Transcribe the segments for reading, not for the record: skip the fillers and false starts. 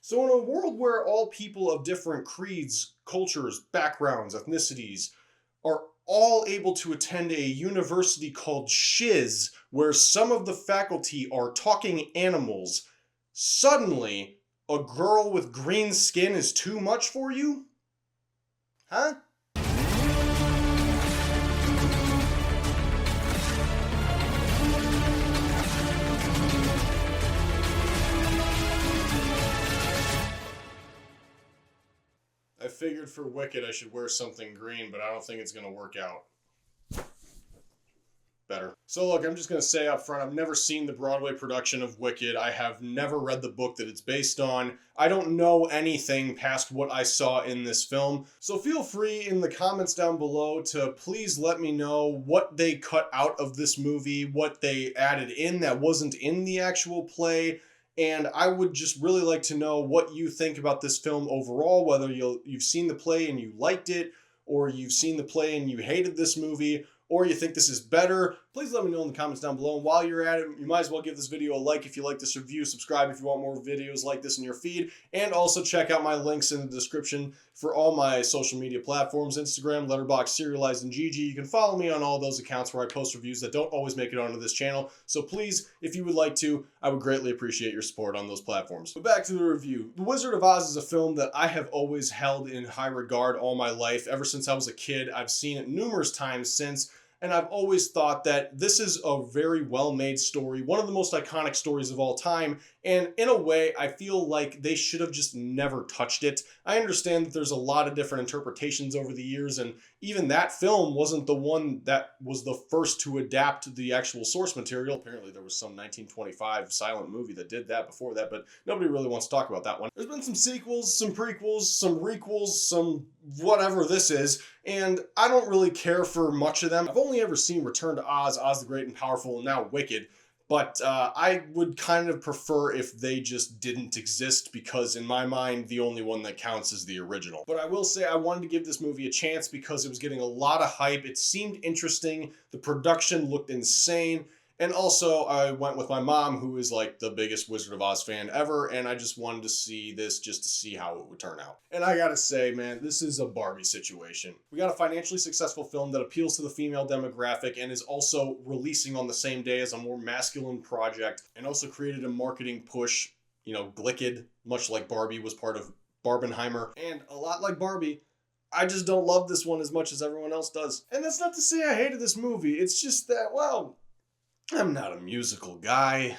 So, in a world where all people of different creeds, cultures, backgrounds, ethnicities are all able to attend a university called Shiz, where some of the faculty are talking animals, suddenly a girl with green skin is too much for you? Huh? I figured for Wicked I should wear something green, but I don't think it's going to work out better. So look, I'm just going to say up front, I've never seen the Broadway production of Wicked. I have never read the book that it's based on. I don't know anything past what I saw in this film. So feel free in the comments down below to please let me know what they cut out of this movie, what they added in that wasn't in the actual play. And I would just really like to know what you think about this film overall, whether you've seen the play and you liked it, or you've seen the play and you hated this movie, or you think this is better. Please let me know in the comments down below. And while you're at it, you might as well give this video a like if you like this review, subscribe if you want more videos like this in your feed, and also check out my links in the description for all my social media platforms: Instagram, Letterboxd, Serialized, and Gigi. You can follow me on all those accounts where I post reviews that don't always make it onto this channel. So please, if you would like to, I would greatly appreciate your support on those platforms. But back to the review. The Wizard of Oz is a film that I have always held in high regard all my life. Ever since I was a kid, I've seen it numerous times since. And I've always thought that this is a very well-made story, one of the most iconic stories of all time, and in a way, I feel like they should have just never touched it. I understand that there's a lot of different interpretations over the years, and even that film wasn't the one that was the first to adapt the actual source material. Apparently there was some 1925 silent movie that did that before that, but nobody really wants to talk about that one. There's been some sequels, some prequels, some requels, some whatever this is, and I don't really care for much of them. I've only ever seen Return to Oz, Oz the Great and Powerful, and now Wicked. But I would kind of prefer if they just didn't exist, because in my mind, the only one that counts is the original. But I will say I wanted to give this movie a chance because it was getting a lot of hype. It seemed interesting. The production looked insane. And also, I went with my mom, who is like the biggest Wizard of Oz fan ever, and I just wanted to see this just to see how it would turn out. And I gotta say, man, this is a Barbie situation. We got a financially successful film that appeals to the female demographic and is also releasing on the same day as a more masculine project, and also created a marketing push, you know, Glicked, much like Barbie was part of Barbenheimer, and a lot like Barbie, I just don't love this one as much as everyone else does. And that's not to say I hated this movie, it's just that, well, I'm not a musical guy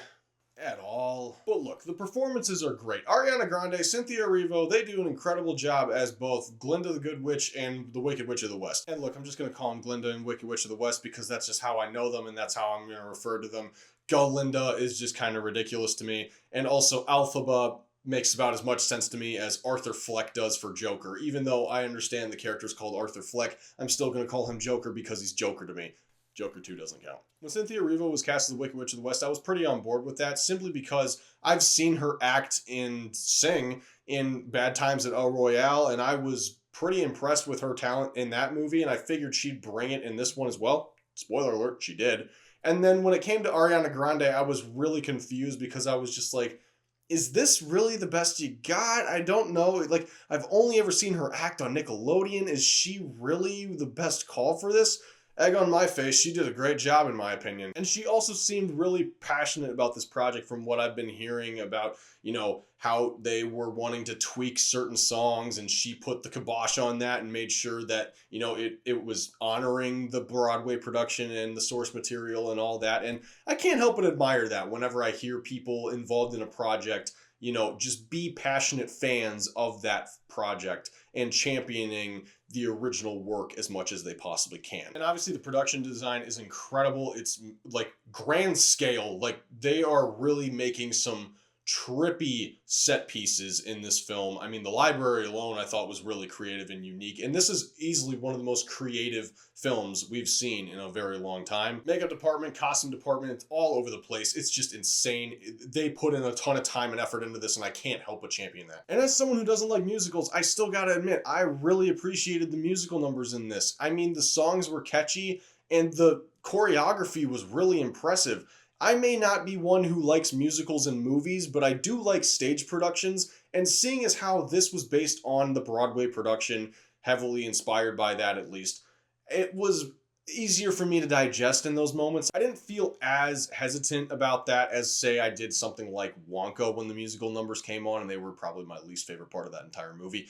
at all. But look, the performances are great. Ariana Grande, Cynthia Erivo, they do an incredible job as both Glinda the Good Witch and the Wicked Witch of the West. And look, I'm just going to call them Glinda and Wicked Witch of the West because that's just how I know them and that's how I'm going to refer to them. Galinda is just kind of ridiculous to me. And also Elphaba makes about as much sense to me as Arthur Fleck does for Joker. Even though I understand the character's called Arthur Fleck, I'm still going to call him Joker because he's Joker to me. Joker 2 doesn't count. When Cynthia Erivo was cast as the Wicked Witch of the West, I was pretty on board with that, simply because I've seen her act and sing in Bad Times at El Royale, and I was pretty impressed with her talent in that movie, and I figured she'd bring it in this one as well. Spoiler alert, she did. And then when it came to Ariana Grande, I was really confused because I was just like, is this really the best you got? I don't know. Like, I've only ever seen her act on Nickelodeon. Is she really the best call for this? Egg on my face, she did a great job in my opinion. And she also seemed really passionate about this project from what I've been hearing about, you know, how they were wanting to tweak certain songs, and she put the kibosh on that and made sure that, you know, it was honoring the Broadway production and the source material and all that. And I can't help but admire that whenever I hear people involved in a project, you know, just be passionate fans of that project and championing the original work as much as they possibly can. And obviously the production design is incredible. It's like grand scale. Like, they are really making some trippy set pieces in this film. I mean, the library alone I thought was really creative and unique. And this is easily one of the most creative films we've seen in a very long time. Makeup department, costume department, it's all over the place. It's just insane. They put in a ton of time and effort into this, and I can't help but champion that. And as someone who doesn't like musicals, I still gotta admit, I really appreciated the musical numbers in this. I mean, the songs were catchy and the choreography was really impressive. I may not be one who likes musicals and movies, but I do like stage productions, And seeing as how this was based on the Broadway production, heavily inspired by that at least, it was easier for me to digest in those moments. I didn't feel as hesitant about that as, say, I did something like Wonka when the musical numbers came on, and they were probably my least favorite part of that entire movie.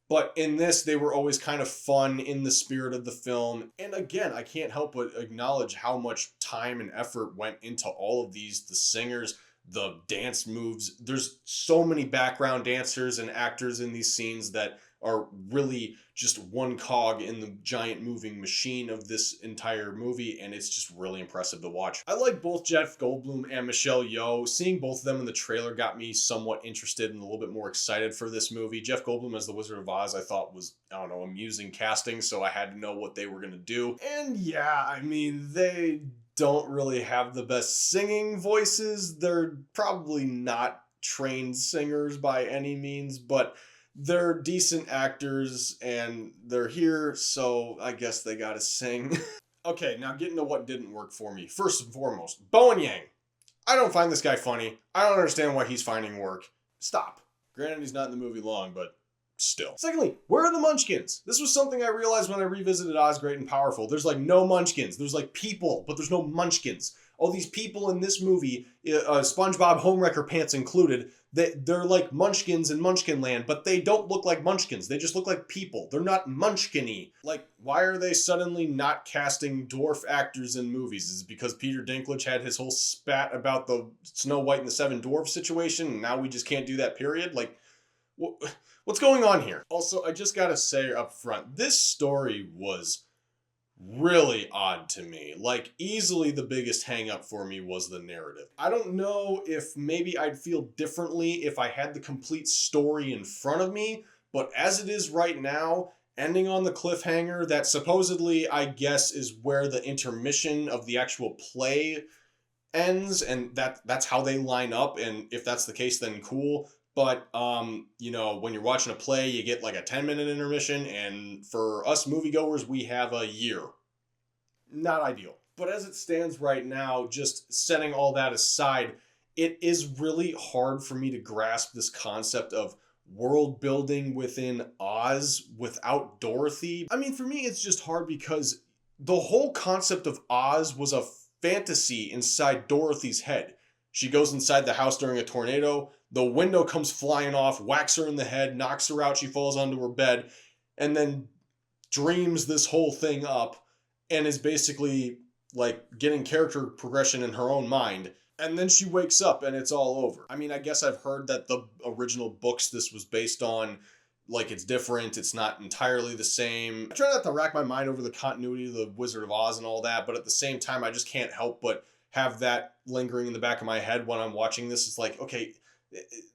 But in this, they were always kind of fun in the spirit of the film. And again, I can't help but acknowledge how much time and effort went into all of these. The singers, the dance moves. There's so many background dancers and actors in these scenes that are really just one cog in the giant moving machine of this entire movie, and it's just really impressive to watch. I like both Jeff Goldblum and Michelle Yeoh. Seeing both of them in the trailer got me somewhat interested and a little bit more excited for this movie. Jeff Goldblum as the Wizard of Oz I thought was, I don't know, amusing casting, so I had to know what they were going to do. And yeah, I mean, they don't really have the best singing voices. They're probably not trained singers by any means, but they're decent actors and they're here, so I guess they gotta sing. Okay, now getting to what didn't work for me. First and foremost, Bowen Yang. I don't find this guy funny. I don't understand why he's finding work. Stop. Granted, he's not in the movie long, but still. Secondly, where are the munchkins? This was something I realized when I revisited Oz Great and Powerful. There's like no munchkins. There's like people, but there's no munchkins. All these people in this movie, SpongeBob Homewrecker Pants included, they're like munchkins in Munchkin Land, but they don't look like munchkins. They just look like people. They're not munchkin-y. Like, why are they suddenly not casting dwarf actors in movies? Is it because Peter Dinklage had his whole spat about the Snow White and the Seven Dwarfs situation, and now we just can't do that, period? Like, what's going on here? Also, I just gotta say up front, this story was really odd to me. Like, easily the biggest hang up for me was the narrative. I don't know if maybe I'd feel differently if I had the complete story in front of me, but as it is right now, ending on the cliffhanger that supposedly, I guess, is where the intermission of the actual play ends, and that's how they line up, and if that's the case, then cool. But, you know, when you're watching a play, you get like a 10-minute intermission, and for us moviegoers, we have a year. Not ideal. But as it stands right now, just setting all that aside, it is really hard for me to grasp this concept of world building within Oz without Dorothy. I mean, for me, it's just hard because the whole concept of Oz was a fantasy inside Dorothy's head. She goes inside the house during a tornado. The window comes flying off, whacks her in the head, knocks her out, she falls onto her bed, and then dreams this whole thing up and is basically like getting character progression in her own mind. And then she wakes up and it's all over. I mean, I guess I've heard that the original books this was based on, like, it's different, it's not entirely the same. I try not to rack my mind over the continuity of the Wizard of Oz and all that, but at the same time, I just can't help but have that lingering in the back of my head when I'm watching this. It's like, okay,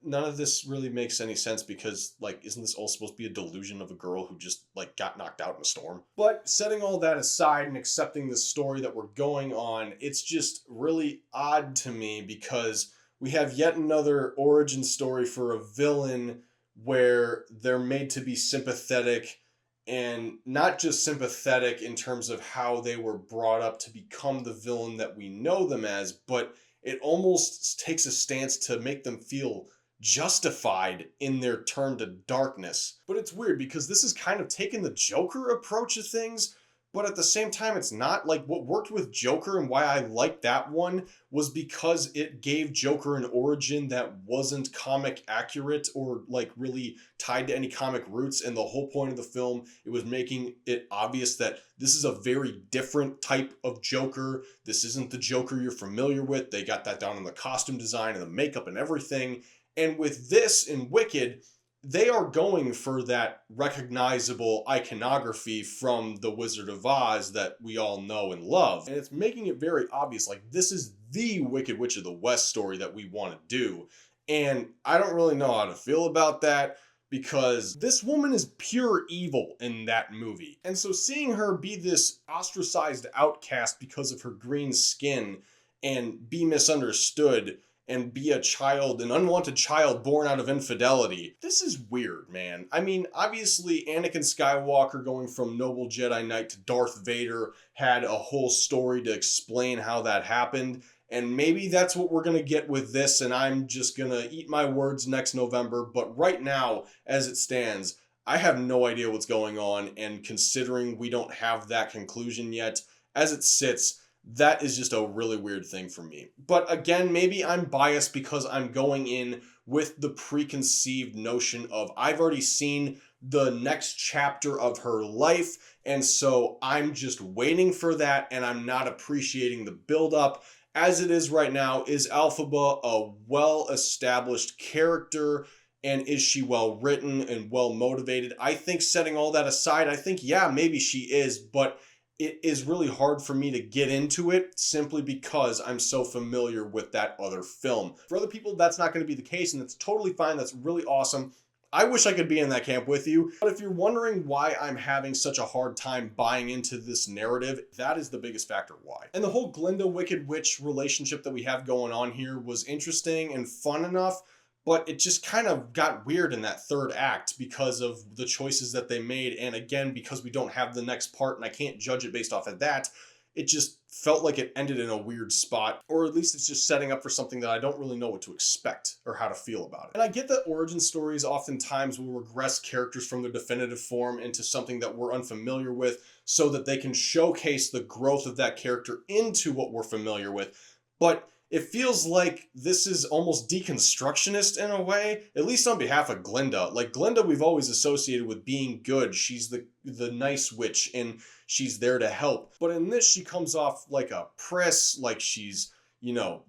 none of this really makes any sense because, like, isn't this all supposed to be a delusion of a girl who just, like, got knocked out in a storm? But setting all that aside and accepting the story that we're going on, it's just really odd to me because we have yet another origin story for a villain where they're made to be sympathetic, and not just sympathetic in terms of how they were brought up to become the villain that we know them as, but it almost takes a stance to make them feel justified in their turn to darkness. But it's weird because this is kind of taking the Joker approach of things, but at the same time it's not. Like, what worked with Joker and why I liked that one was because it gave Joker an origin that wasn't comic accurate or like really tied to any comic roots, and the whole point of the film, it was making it obvious that this is a very different type of Joker. This isn't the Joker you're familiar with. They got that down in the costume design and the makeup and everything. And with this in Wicked, they are going for that recognizable iconography from the Wizard of Oz that we all know and love. And it's making it very obvious, like, this is the Wicked Witch of the West story that we want to do. And I don't really know how to feel about that because this woman is pure evil in that movie. And so seeing her be this ostracized outcast because of her green skin and be misunderstood and be a child, an unwanted child born out of infidelity. This is weird, man. I mean, obviously, Anakin Skywalker going from noble Jedi Knight to Darth Vader had a whole story to explain how that happened, And maybe that's what we're going to get with this, and I'm just going to eat my words next November. But right now, as it stands, I have no idea what's going on, and considering we don't have that conclusion yet, as it sits, that is just a really weird thing for me. But again, maybe I'm biased because I'm going in with the preconceived notion of I've already seen the next chapter of her life, and so I'm just waiting for that, and I'm not appreciating the build-up. As it is right now, is Elphaba a well-established character? And is she well written and well motivated? I think, setting all that aside, I think, yeah, maybe she is, but it is really hard for me to get into it simply because I'm so familiar with that other film. For other people, that's not going to be the case, and that's totally fine. That's really awesome. I wish I could be in that camp with you, but if you're wondering why I'm having such a hard time buying into this narrative, that is the biggest factor why. And the whole Glinda Wicked Witch relationship that we have going on here was interesting and fun enough, but it just kind of got weird in that third act because of the choices that they made. And again, because we don't have the next part and I can't judge it based off of that, it just felt like it ended in a weird spot, or at least it's just setting up for something that I don't really know what to expect or how to feel about it. And I get that origin stories oftentimes will regress characters from their definitive form into something that we're unfamiliar with so that they can showcase the growth of that character into what we're familiar with. But it feels like this is almost deconstructionist in a way, at least on behalf of Glinda. Like, Glinda we've always associated with being good. She's the nice witch and she's there to help. But in this, she comes off like a priss, like she's,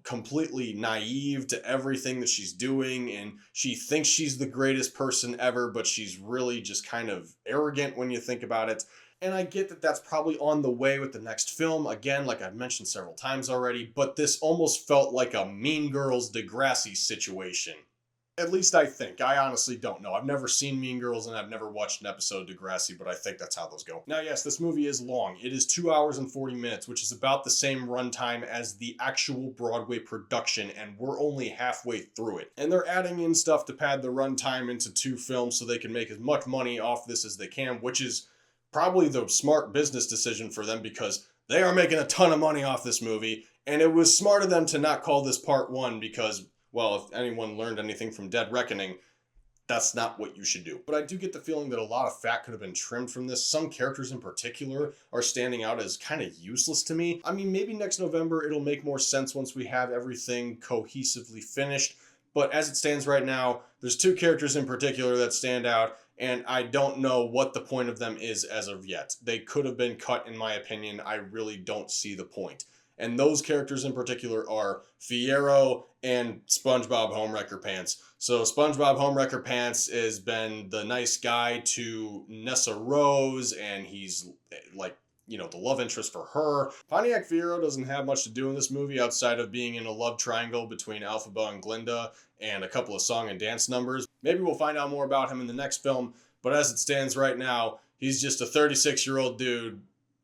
completely naive to everything that she's doing, and she thinks she's the greatest person ever, but she's really just kind of arrogant when you think about it. And I get that that's probably on the way with the next film, again, like I've mentioned several times already, but this almost felt like a Mean Girls Degrassi situation. At least I think. I honestly don't know. I've never seen Mean Girls and I've never watched an episode of Degrassi, but I think that's how those go. Now, yes, this movie is long. It is 2 hours and 40 minutes, which is about the same runtime as the actual Broadway production, and we're only halfway through it. And they're adding in stuff to pad the runtime into 2 films so they can make as much money off this as they can, which is probably the smart business decision for them because they are making a ton of money off this movie, and it was smart of them to not call this part 1 because, well, if anyone learned anything from Dead Reckoning, that's not what you should do. But I do get the feeling that a lot of fat could have been trimmed from this. Some characters in particular are standing out as kind of useless to me. I mean, maybe next November it'll make more sense once we have everything cohesively finished. But as it stands right now, there's 2 characters in particular that stand out, and I don't know what the point of them is as of yet. They could have been cut, in my opinion. I really don't see the point. And those characters in particular are Fiyero and SpongeBob Homewrecker Pants. So SpongeBob Homewrecker Pants has been the nice guy to Nessa Rose, and he's like, the love interest for her. Pontiac Fiero doesn't have much to do in this movie outside of being in a love triangle between Elphaba and Glinda and a couple of song and dance numbers. Maybe we'll find out more about him in the next film, but as it stands right now, he's just a 36-year-old dude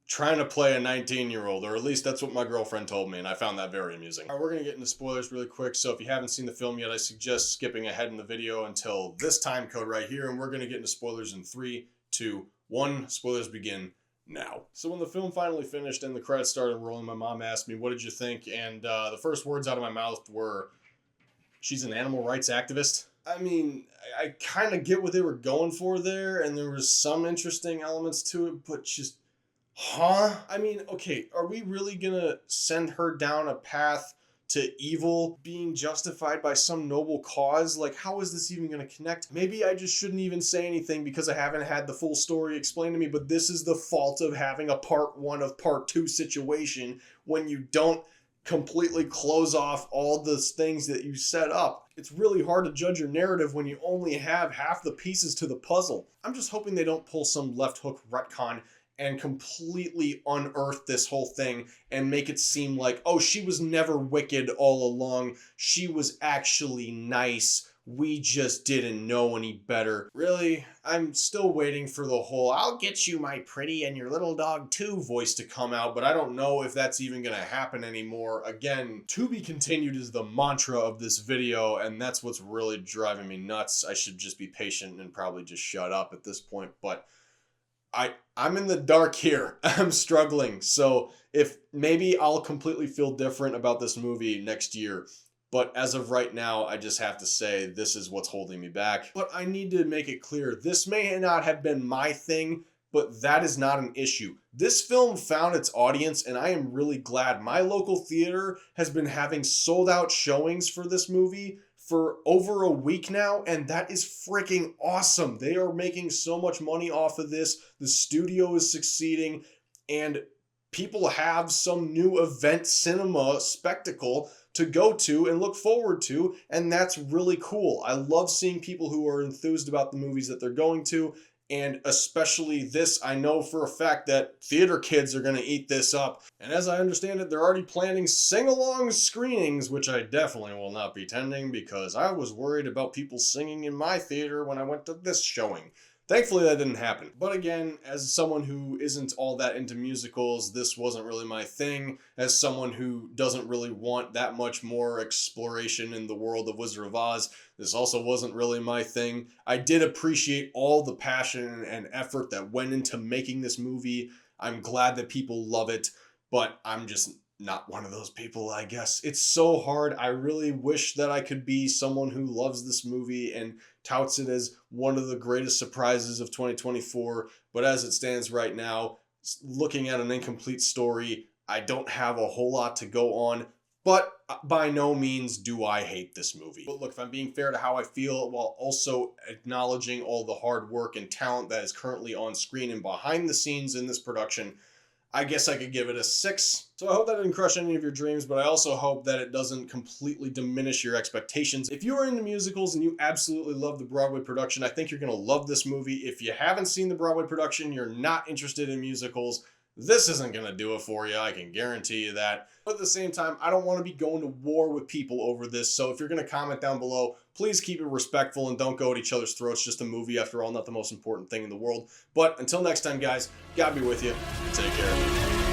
trying to play a 19-year-old, or at least that's what my girlfriend told me, and I found that very amusing. All right, we're going to get into spoilers really quick, so if you haven't seen the film yet, I suggest skipping ahead in the video until this time code right here, and we're going to get into spoilers in 3, 2, 1. Spoilers begin now. So when the film finally finished and the credits started rolling, my mom asked me, what did you think? And the first words out of my mouth were, she's an animal rights activist. I mean, I kind of get what they were going for there, and there was some interesting elements to it, but just, I mean, okay, are we really gonna send her down a path to evil being justified by some noble cause? Like, how is this even going to connect? Maybe I just shouldn't even say anything because I haven't had the full story explained to me, but this is the fault of having a part 1 of part 2 situation when you don't completely close off all the things that you set up. It's really hard to judge your narrative when you only have half the pieces to the puzzle. I'm just hoping they don't pull some left hook retcon and completely unearth this whole thing and make it seem like, oh, she was never wicked all along. She was actually nice. We just didn't know any better. Really, I'm still waiting for the whole, I'll get you, my pretty, and your little dog too voice to come out, but I don't know if that's even going to happen anymore. Again, to be continued is the mantra of this video, and that's what's really driving me nuts. I should just be patient and probably just shut up at this point, but I'm in the dark here. I'm struggling. So if maybe I'll completely feel different about this movie next year. But as of right now, I just have to say this is what's holding me back. But I need to make it clear, this may not have been my thing, but that is not an issue. This film found its audience, and I am really glad. My local theater has been having sold out showings for this movie for over a week now, and that is freaking awesome. They are making so much money off of this. The studio is succeeding, and people have some new event cinema spectacle to go to and look forward to, and that's really cool. I love seeing people who are enthused about the movies that they're going to, and especially this, I know for a fact that theater kids are going to eat this up. And as I understand it, they're already planning sing-along screenings, which I definitely will not be attending because I was worried about people singing in my theater when I went to this showing. Thankfully, that didn't happen. But again, as someone who isn't all that into musicals, this wasn't really my thing. As someone who doesn't really want that much more exploration in the world of Wizard of Oz, this also wasn't really my thing. I did appreciate all the passion and effort that went into making this movie. I'm glad that people love it, but I'm just not one of those people, I guess. It's so hard. I really wish that I could be someone who loves this movie and touts it as one of the greatest surprises of 2024. But as it stands right now, looking at an incomplete story, I don't have a whole lot to go on. But by no means do I hate this movie. But look, if I'm being fair to how I feel while also acknowledging all the hard work and talent that is currently on screen and behind the scenes in this production, I guess I could give it a 6. So I hope that didn't crush any of your dreams, but I also hope that it doesn't completely diminish your expectations. If you are into musicals and you absolutely love the Broadway production, I think you're going to love this movie. If you haven't seen the Broadway production, you're not interested in musicals, this isn't going to do it for you. I can guarantee you that. But at the same time, I don't want to be going to war with people over this. So if you're going to comment down below, please keep it respectful and don't go at each other's throats. Just a movie, after all, not the most important thing in the world. But until next time, guys, God be with you. Take care.